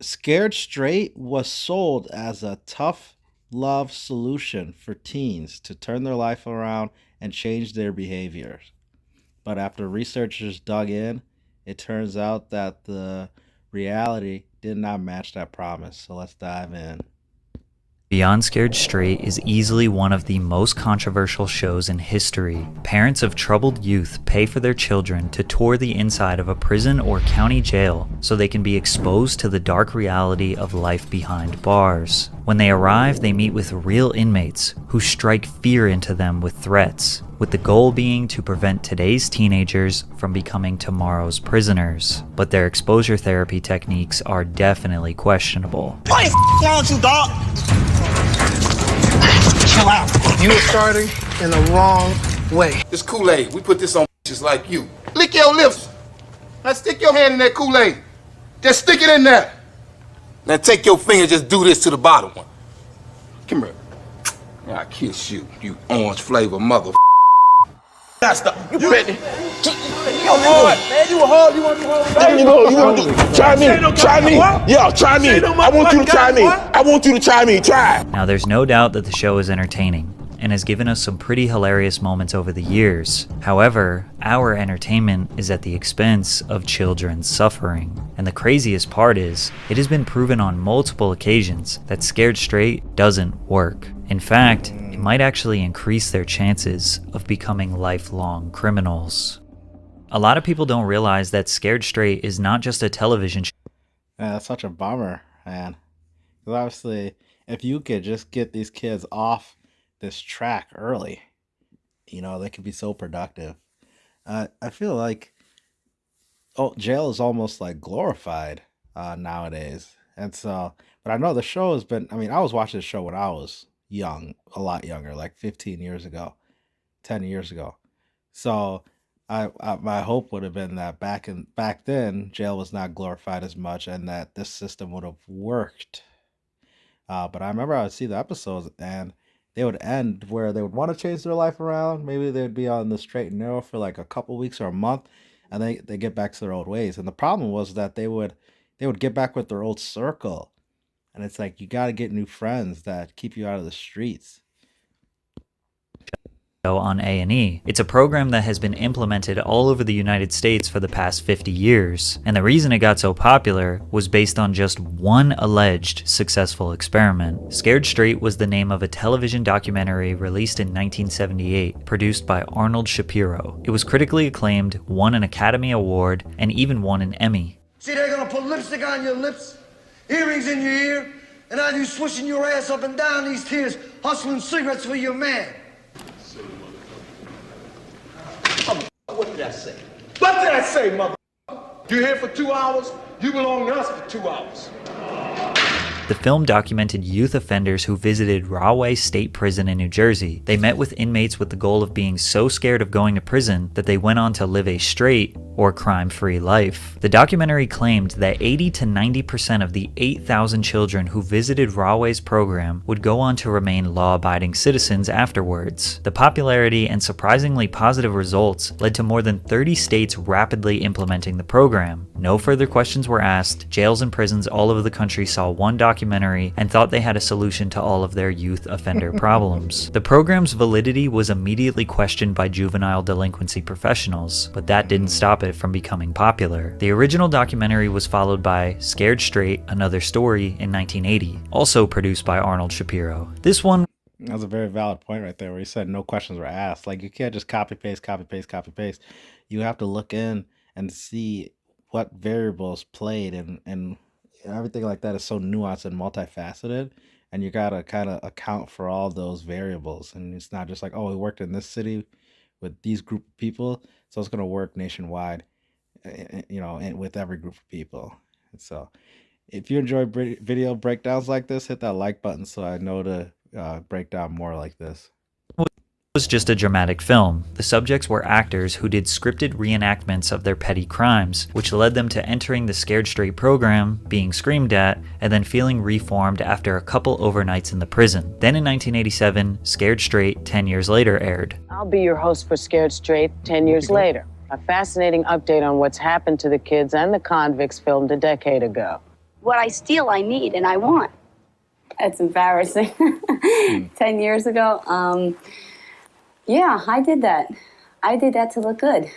Scared Straight was sold as a tough love solution for teens to turn their life around and change their behaviors. But after researchers dug in, it turns out that the reality did not match that promise. So let's dive in. Beyond Scared Straight is easily one of the most controversial shows in history. Parents of troubled youth pay for their children to tour the inside of a prison or county jail so they can be exposed to the dark reality of life behind bars. When they arrive, they meet with real inmates who strike fear into them with threats, with the goal being to prevent today's teenagers from becoming tomorrow's prisoners. But their exposure therapy techniques are definitely questionable. What is wrong with you, dog? Chill out. You are starting in the wrong way. This Kool-Aid, we put this on just like you. Lick your lips. Now stick your hand in that Kool-Aid. Just stick it in there. Now take your finger, just do this to the bottom one. Come here. I kiss you, you orange flavor mother. Now stop. You ready? You hard, man. You hard. You want to hard? You want to try me? Try me? Yeah, try me. I want you to try me. I want you to try me. Try. Now, there's no doubt that the show is entertaining and has given us some pretty hilarious moments over the years. However, our entertainment is at the expense of children's suffering. And the craziest part is, it has been proven on multiple occasions that Scared Straight doesn't work. In fact, it might actually increase their chances of becoming lifelong criminals. A lot of people don't realize that Scared Straight is not just a television show. Yeah, that's such a bummer, man. Because obviously, if you could just get these kids off this track early, they could be so productive. I feel like jail is almost like glorified nowadays. And so, but I know the show has been, I was watching the show when I was young, a lot younger, like 15 years ago, 10 years ago. So my hope would have been that back then, jail was not glorified as much and that this system would have worked. But I remember I would see the episodes and they would end where they would want to change their life around. Maybe they'd be on the straight and narrow for like a couple weeks or a month, and they get back to their old ways. And the problem was that they would get back with their old circle, and it's like you got to get new friends that keep you out of the streets. On A&E. It's a program that has been implemented all over the United States for the past 50 years, and the reason it got so popular was based on just one alleged successful experiment. Scared Straight was the name of a television documentary released in 1978, produced by Arnold Shapiro. It was critically acclaimed, won an Academy Award, and even won an Emmy. See, they're gonna put lipstick on your lips, earrings in your ear, and have you swishing your ass up and down these tears, hustling cigarettes for your man. What did I say? What did I say, mother? You're here for 2 hours. You belong to us for 2 hours. The film documented youth offenders who visited Rahway State Prison in New Jersey. They met with inmates with the goal of being so scared of going to prison that they went on to live a straight or crime-free life. The documentary claimed that 80 to 90% of the 8,000 children who visited Rahway's program would go on to remain law-abiding citizens afterwards. The popularity and surprisingly positive results led to more than 30 states rapidly implementing the program. No further questions were asked. Jails and prisons all over the country saw one documentary and thought they had a solution to all of their youth offender problems. The program's validity was immediately questioned by juvenile delinquency professionals, but that didn't stop it from becoming popular. The original documentary was followed by Scared Straight, Another Story in 1980, also produced by Arnold Shapiro. This one That's a very valid point right there where you said no questions were asked. Like you can't just copy paste, copy paste, copy paste. You have to look in and see what variables played and everything like that is so nuanced and multifaceted, and you gotta kind of account for all those variables. And it's not just like, oh, we worked in this city with these group of people, so it's gonna work nationwide, and with every group of people. And so, if you enjoy video breakdowns like this, hit that like button so I know to break down more like this. was just a dramatic film. The subjects were actors who did scripted reenactments of their petty crimes, which led them to entering the Scared Straight program, being screamed at, and then feeling reformed after a couple overnights in the prison. Then in 1987, Scared Straight 10 years later aired. I'll be your host for Scared Straight 10 years later. A fascinating update on what's happened to the kids and the convicts filmed a decade ago. what I steal, I need and I want. It's embarrassing. 10 years ago, yeah, I did that. I did that to look good.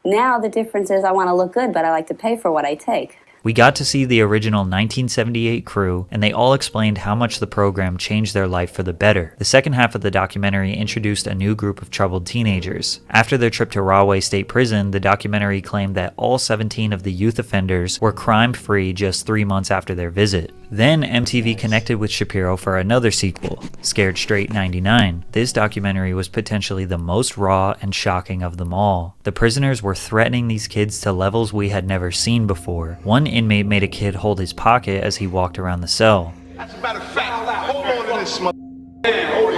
Now the difference is I want to look good, but I like to pay for what I take. We got to see the original 1978 crew, and they all explained how much the program changed their life for the better. The second half of the documentary introduced a new group of troubled teenagers. After their trip to Rahway State Prison, the documentary claimed that all 17 of the youth offenders were crime-free just 3 months after their visit. Then MTV connected with Shapiro for another sequel, Scared Straight 99. This documentary was potentially the most raw and shocking of them all. The prisoners were threatening these kids to levels we had never seen before. One inmate made a kid hold his pocket as he walked around the cell. As a matter of fact, hold on to this mother. Hold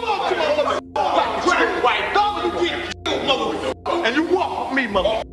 on to my mother. Crack white. Don't get killed, mother. And you walk with me, mother.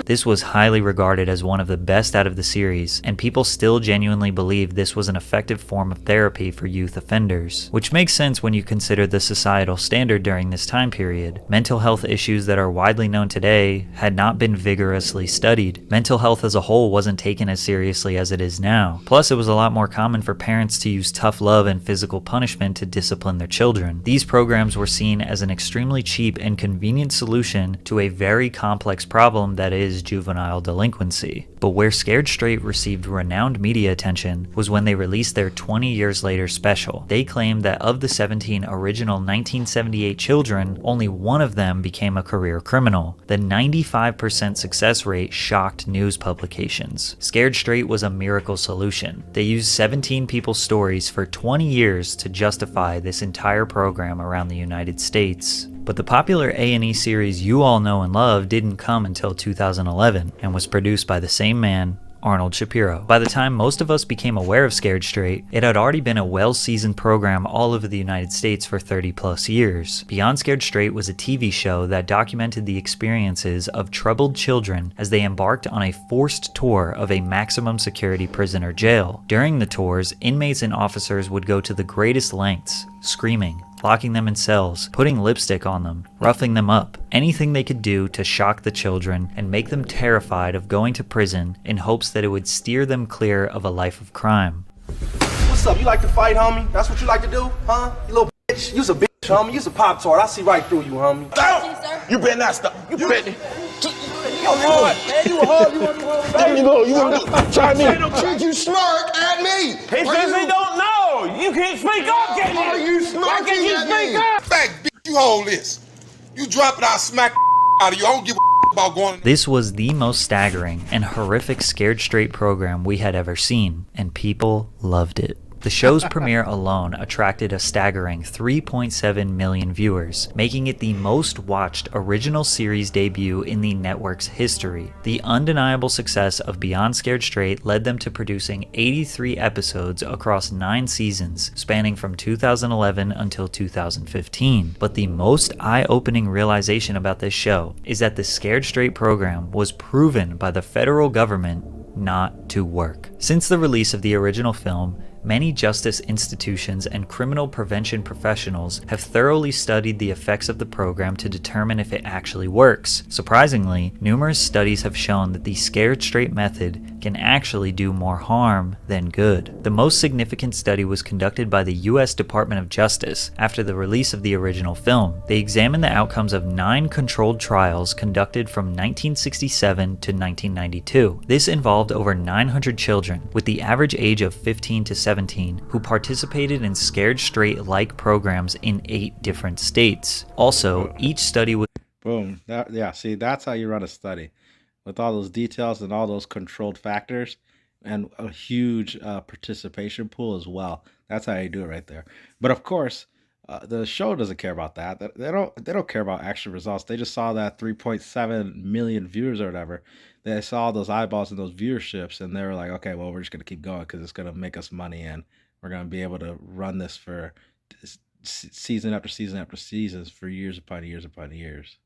This was highly regarded as one of the best out of the series, and people still genuinely believe this was an effective form of therapy for youth offenders, which makes sense when you consider the societal standard during this time period. Mental health issues that are widely known today had not been vigorously studied. Mental health as a whole wasn't taken as seriously as it is now. Plus, it was a lot more common for parents to use tough love and physical punishment to discipline their children. These programs were seen as an extremely cheap and convenient solution to a very complex problem that is juvenile delinquency. But where Scared Straight received renowned media attention was when they released their 20 years later special. They claimed that of the 17 original 1978 children, only one of them became a career criminal. The 95% success rate shocked news publications. Scared Straight was a miracle solution. They used 17 people's stories for 20 years to justify this entire program around the United States. But the popular A&E series you all know and love didn't come until 2011 and was produced by the same man, Arnold Shapiro. By the time most of us became aware of Scared Straight, it had already been a well-seasoned program all over the United States for 30 plus years. Beyond Scared Straight was a TV show that documented the experiences of troubled children as they embarked on a forced tour of a maximum security prison or jail. During the tours, inmates and officers would go to the greatest lengths, screaming, locking them in cells, putting lipstick on them, roughing them up, anything they could do to shock the children and make them terrified of going to prison in hopes that it would steer them clear of a life of crime. What's up? You like to fight, homie? That's what you like to do, huh? You little bitch. You's a bitch, homie. You's a Pop-Tart. I see right through you, homie. You better not stop. You better. Come on, man. You a hug. You want to hold There you go. You want to try me? Did you smirk at me? He says he don't know. You can't speak up, can you? Are you Why smirking can't you at speak me? up? Fact, bitch, you hold this. You drop it, I'll smack out of you. I don't give a about going. This was the most staggering and horrific Scared Straight program we had ever seen, and people loved it. The show's premiere alone attracted a staggering 3.7 million viewers, making it the most watched original series debut in the network's history. The undeniable success of Beyond Scared Straight led them to producing 83 episodes across 9 seasons, spanning from 2011 until 2015. But the most eye-opening realization about this show is that the Scared Straight program was proven by the federal government not to work. Since the release of the original film, many justice institutions and criminal prevention professionals have thoroughly studied the effects of the program to determine if it actually works. Surprisingly, numerous studies have shown that the Scared Straight method can actually do more harm than good. The most significant study was conducted by the US Department of Justice after the release of the original film. They examined the outcomes of 9 controlled trials conducted from 1967 to 1992. This involved over 900 children, with the average age of 15 to 17, who participated in Scared Straight-like programs in 8 different states. Also, each study was... Boom. See, that's how you run a study. With all those details and all those controlled factors and a huge participation pool as well. That's how you do it right there. But of course, the show doesn't care about that. They don't care about actual results. They just saw that 3.7 million viewers or whatever. They saw those eyeballs and those viewerships, and they were like, okay, well, we're just going to keep going because it's going to make us money, and we're going to be able to run this for season after season after seasons for years upon years upon years.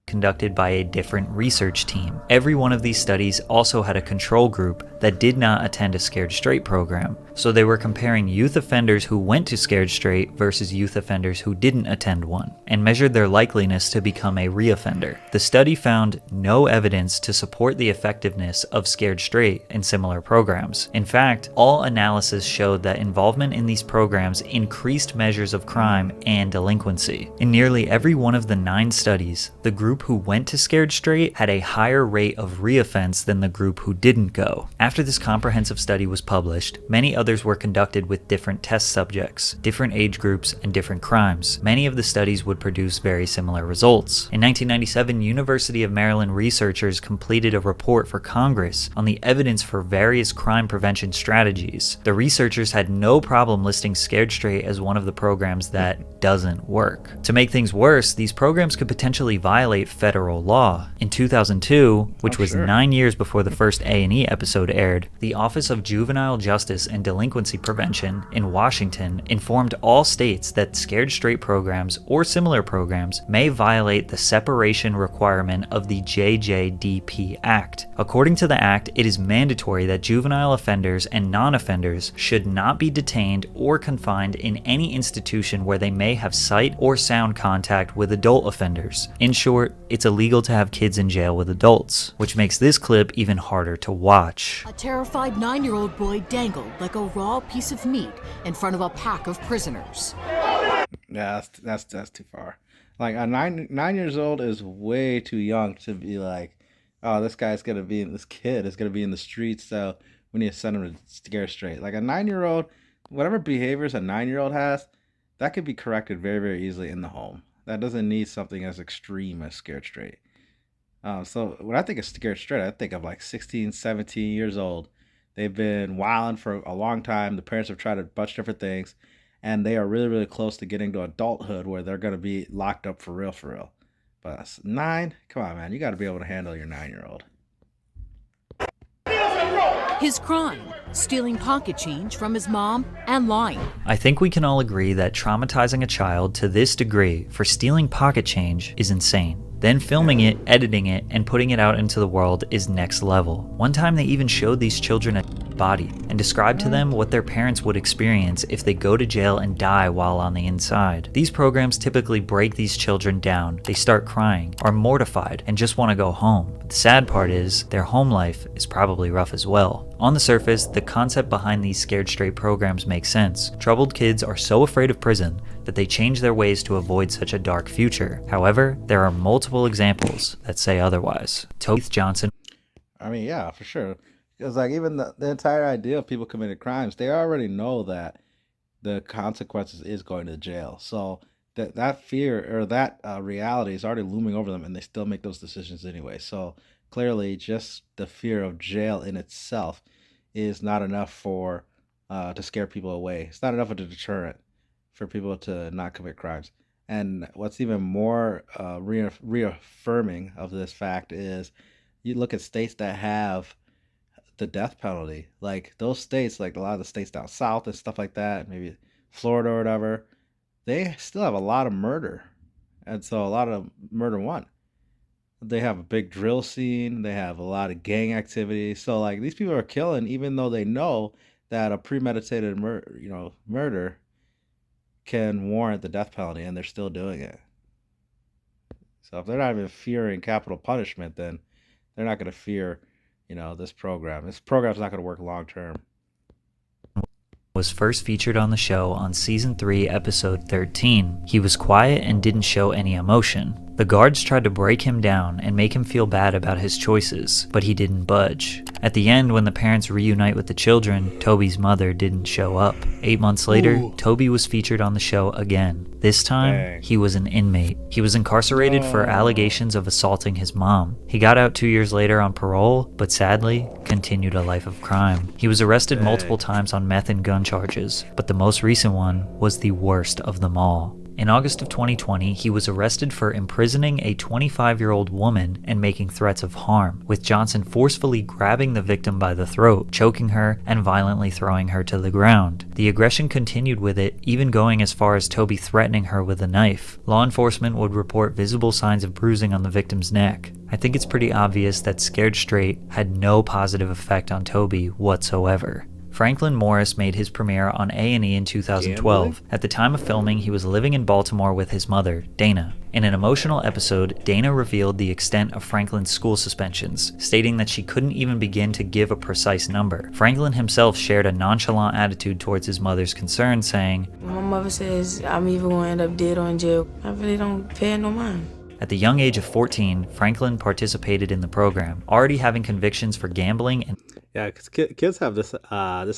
conducted by a different research team. Every one of these studies also had a control group that did not attend a Scared Straight program, so they were comparing youth offenders who went to Scared Straight versus youth offenders who didn't attend one, and measured their likeliness to become a reoffender. The study found no evidence to support the effectiveness of Scared Straight in similar programs. In fact, all analysis showed that involvement in these programs increased measures of crime and delinquency. In nearly every one of the 9 studies, the group who went to Scared Straight had a higher rate of reoffense than the group who didn't go. After this comprehensive study was published, many others were conducted with different test subjects, different age groups, and different crimes. Many of the studies would produce very similar results. In 1997, University of Maryland researchers completed a report for Congress on the evidence for various crime prevention strategies. The researchers had no problem listing Scared Straight as one of the programs that doesn't work. To make things worse, these programs could potentially violate federal law. In 2002, which was 9 years before the first A&E episode aired, the Office of Juvenile Justice and Delinquency Prevention in Washington informed all states that Scared Straight programs or similar programs may violate the separation requirement of the JJDP Act. According to the act, it is mandatory that juvenile offenders and non-offenders should not be detained or confined in any institution where they may have sight or sound contact with adult offenders. In short, it's illegal to have kids in jail with adults, which makes this clip even harder to watch. A terrified 9-year-old boy dangled like a raw piece of meat in front of a pack of prisoners. Yeah, that's too far. Like a 9 years old is way too young to be like, oh, this kid is gonna be in the streets, so we need to send him to Scared Straight. Like a 9-year-old, whatever behaviors a 9-year-old has, that could be corrected very, very easily in the home. That doesn't need something as extreme as Scared Straight. So when I think of Scared Straight, I think of like 16, 17 years old. They've been wilding for a long time. The parents have tried a bunch of different things, and they are really, really close to getting to adulthood where they're going to be locked up for real. But 9, come on, man. You got to be able to handle your 9-year-old. His crime, stealing pocket change from his mom and lying. I think we can all agree that traumatizing a child to this degree for stealing pocket change is insane. Then filming it, editing it, and putting it out into the world is next level. One time they even showed these children a body and described to them what their parents would experience if they go to jail and die while on the inside. These programs typically break these children down. They start crying, are mortified, and just want to go home. But the sad part is, their home life is probably rough as well. On the surface, the concept behind these Scared Straight programs makes sense. Troubled kids are so afraid of prison that they change their ways to avoid such a dark future. However, there are multiple examples that say otherwise. Toby Johnson. I mean, yeah, for sure. Because like even the entire idea of people committing crimes, they already know that the consequences is going to jail. So that fear or that reality is already looming over them, and they still make those decisions anyway. So clearly, just the fear of jail in itself is not enough for to scare people away. It's not enough of a deterrent for people to not commit crimes. And what's even more reaffirming of this fact is you look at states that have the death penalty. Like those states, like a lot of the states down south and stuff like that, maybe Florida or whatever, they still have a lot of murder. And so a lot of murder one. They have a big drill scene. They have a lot of gang activity. So like these people are killing even though they know that a premeditated murder can warrant the death penalty, and they're still doing it. So if they're not even fearing capital punishment, then they're not going to fear, this program. This program's not going to work long term. Was first featured on the show on season 3, episode 13. He was quiet and didn't show any emotion. The guards tried to break him down and make him feel bad about his choices, but he didn't budge. At the end, when the parents reunite with the children, Toby's mother didn't show up. 8 months later, Toby was featured on the show again. This time, he was an inmate. He was incarcerated for allegations of assaulting his mom. He got out 2 years later on parole, but sadly, continued a life of crime. He was arrested multiple times on meth and gun charges, but the most recent one was the worst of them all. In August of 2020, he was arrested for imprisoning a 25-year-old woman and making threats of harm, with Johnson forcefully grabbing the victim by the throat, choking her, and violently throwing her to the ground. The aggression continued with it, even going as far as Toby threatening her with a knife. Law enforcement would report visible signs of bruising on the victim's neck. I think it's pretty obvious that Scared Straight had no positive effect on Toby whatsoever. Franklin Morris made his premiere on A&E in 2012. At the time of filming, he was living in Baltimore with his mother, Dana. In an emotional episode, Dana revealed the extent of Franklin's school suspensions, stating that she couldn't even begin to give a precise number. Franklin himself shared a nonchalant attitude towards his mother's concern, saying, "My mother says I'm either going to end up dead or in jail. I really don't pay no mind." At the young age of 14, Franklin participated in the program, already having convictions for gambling and Yeah, because kids have this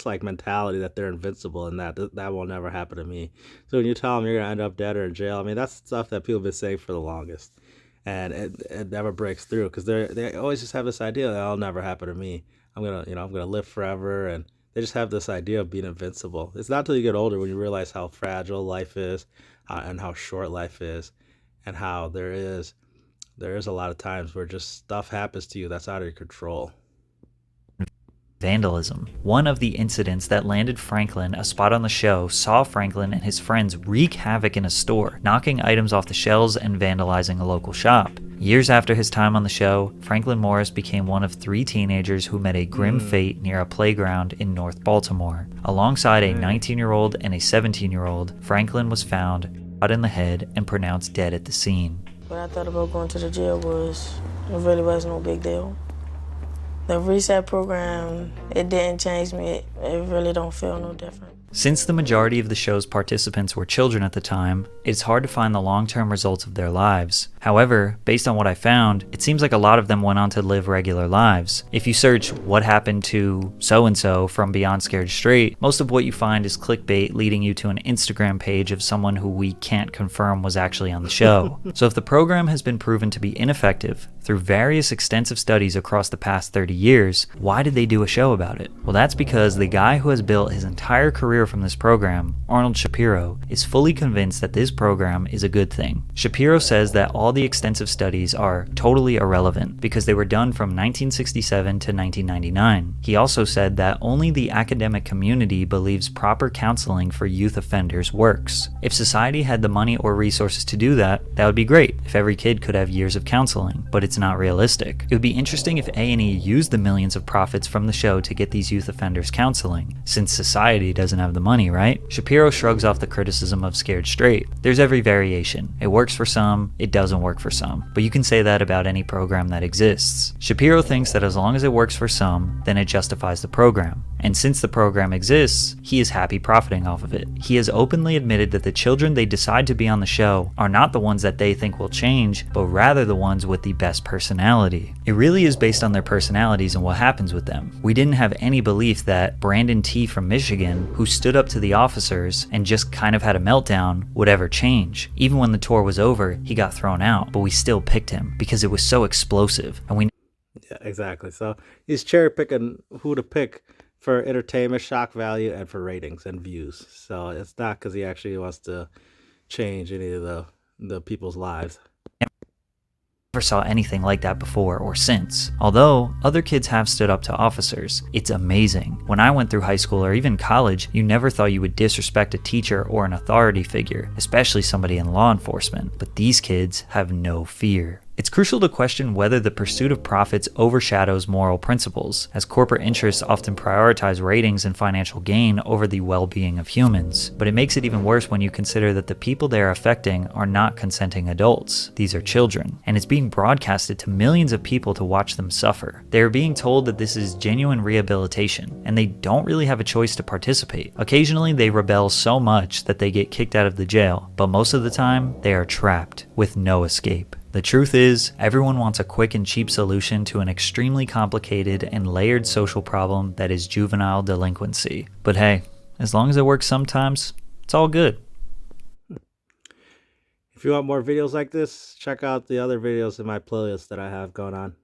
like mentality that they're invincible and that will never happen to me. So when you tell them you're gonna end up dead or in jail, I mean that's stuff that people have been saying for the longest, and it never breaks through because they always just have this idea that that'll never happen to me. I'm gonna live forever, and they just have this idea of being invincible. It's not until you get older when you realize how fragile life is, and how short life is, and how there is a lot of times where just stuff happens to you that's out of your control. vandalism. One of the incidents that landed Franklin a spot on the show saw Franklin and his friends wreak havoc in a store, knocking items off the shelves and vandalizing a local shop. Years after his time on the show, Franklin Morris became one of 3 teenagers who met a grim fate near a playground in North Baltimore. Alongside a 19-year-old and a 17-year-old, Franklin was found shot in the head and pronounced dead at the scene. What I thought about going to the jail was, it really was no big deal. The reset program, it didn't change me. It really don't feel no different. Since the majority of the show's participants were children at the time, it's hard to find the long-term results of their lives. However, based on what I found, it seems like a lot of them went on to live regular lives. If you search what happened to so-and-so from Beyond Scared Straight, most of what you find is clickbait leading you to an Instagram page of someone who we can't confirm was actually on the show. So if the program has been proven to be ineffective through various extensive studies across the past 30 years, why did they do a show about it? Well, that's because the guy who has built his entire career from this program, Arnold Shapiro, is fully convinced that this program is a good thing. Shapiro says that all the extensive studies are totally irrelevant because they were done from 1967 to 1999. He also said that only the academic community believes proper counseling for youth offenders works. If society had the money or resources to do that, that would be great if every kid could have years of counseling, but it's not realistic. It would be interesting if A&E used the millions of profits from the show to get these youth offenders counseling, since society doesn't have the money, right? Shapiro shrugs off the criticism of Scared Straight. There's every variation. It works for some, it doesn't work for some. But you can say that about any program that exists. Shapiro thinks that as long as it works for some, then it justifies the program. And since the program exists, he is happy profiting off of it. He has openly admitted that the children they decide to be on the show are not the ones that they think will change, but rather the ones with the best personality. It really is based on their personalities and what happens with them. We didn't have any belief that Brandon T. from Michigan, who stood up to the officers and just kind of had a meltdown, would ever change. Even when the tour was over, he got thrown out, but we still picked him because it was so explosive. And we Yeah, exactly. So he's cherry picking who to pick for entertainment, shock value, and for ratings and views. So it's not because he actually wants to change any of the people's lives. never saw anything like that before or since. Although other kids have stood up to officers, it's amazing. When I went through high school or even college, you never thought you would disrespect a teacher or an authority figure, especially somebody in law enforcement. But these kids have no fear. It's crucial to question whether the pursuit of profits overshadows moral principles, as corporate interests often prioritize ratings and financial gain over the well-being of humans. But it makes it even worse when you consider that the people they are affecting are not consenting adults. These are children, and it's being broadcasted to millions of people to watch them suffer. They are being told that this is genuine rehabilitation, and they don't really have a choice to participate. Occasionally, they rebel so much that they get kicked out of the jail, but most of the time, they are trapped with no escape. The truth is, everyone wants a quick and cheap solution to an extremely complicated and layered social problem that is juvenile delinquency. But hey, as long as it works sometimes, it's all good. If you want more videos like this, check out the other videos in my playlist that I have going on.